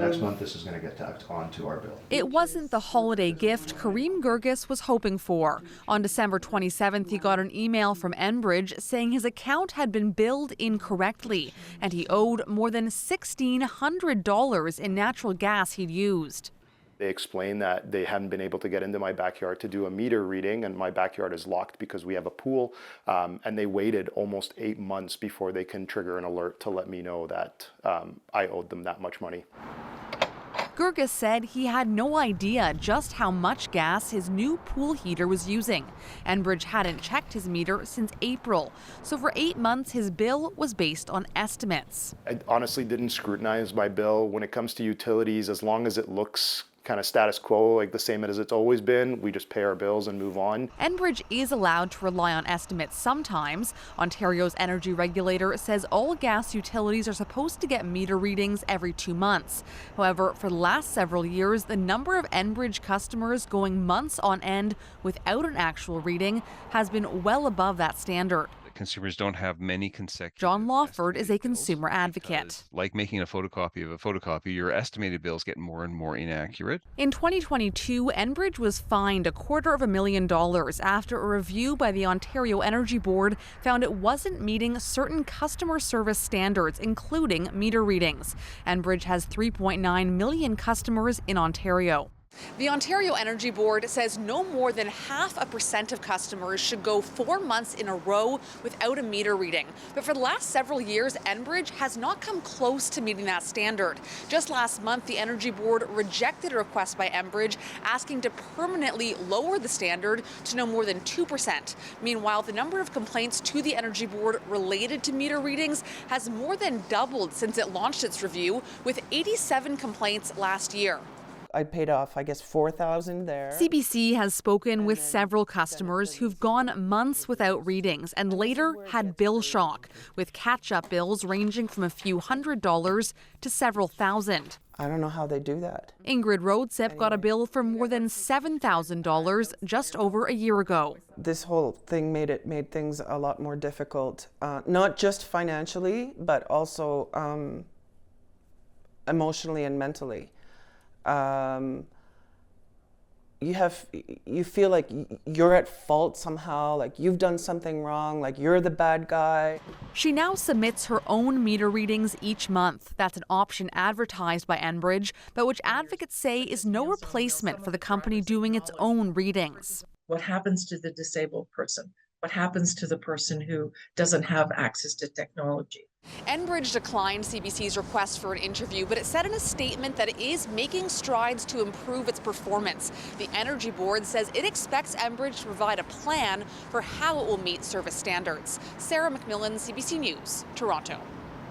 next month this is going to get tacked onto our bill. It wasn't the holiday gift Kareem Gurgis was hoping for. On December 27th, he got an email from Enbridge saying his account had been billed incorrectly and he owed more than $1,600 in natural gas he'd used. They explained that they hadn't been able to get into my backyard to do a meter reading, and my backyard is locked because we have a pool, and they waited almost 8 months before they can trigger an alert to let me know that I owed them that much money. Gurgis said he had no idea just how much gas his new pool heater was using. Enbridge hadn't checked his meter since April, so for 8 months his bill was based on estimates. I honestly didn't scrutinize my bill. When it comes to utilities, as long as it looks kind of status quo, like the same as it's always been, we just pay our bills and move on. Enbridge is allowed to rely on estimates sometimes. Ontario's energy regulator says all gas utilities are supposed to get meter readings every 2 months. However, for the last several years, the number of Enbridge customers going months on end without an actual reading has been well above that standard. Consumers don't have many consecutive. John Lawford is a consumer advocate. Like making a photocopy of a photocopy, your estimated bills get more and more inaccurate. In 2022, Enbridge was fined $250,000 after a review by the Ontario Energy Board found it wasn't meeting certain customer service standards, including meter readings. Enbridge has 3.9 million customers in Ontario. The Ontario Energy Board says no more than 0.5% of customers should go 4 months in a row without a meter reading. But for the last several years, Enbridge has not come close to meeting that standard. Just last month, the Energy Board rejected a request by Enbridge asking to permanently lower the standard to no more than 2%. Meanwhile, the number of complaints to the Energy Board related to meter readings has more than doubled since it launched its review, with 87 complaints last year. I paid off, I guess, $4,000 there. CBC has spoken with several customers who've gone months without readings and later had bill shock, with catch-up bills ranging from a few $100s to several thousand. I don't know how they do that. Ingrid Rhodsip got a bill for more than $7,000 just over a year ago. This whole thing made things a lot more difficult, not just financially, but also emotionally and mentally. You feel like you're at fault somehow, like you've done something wrong, like you're the bad guy. She now submits her own meter readings each month. That's an option advertised by Enbridge, but which advocates say is no replacement for the company doing its own readings. What happens to the disabled person? What happens to the person who doesn't have access to technology? Enbridge declined CBC's request for an interview, but it said in a statement that it is making strides to improve its performance. The Energy Board says it expects Enbridge to provide a plan for how it will meet service standards. Sarah McMillan, CBC News, Toronto.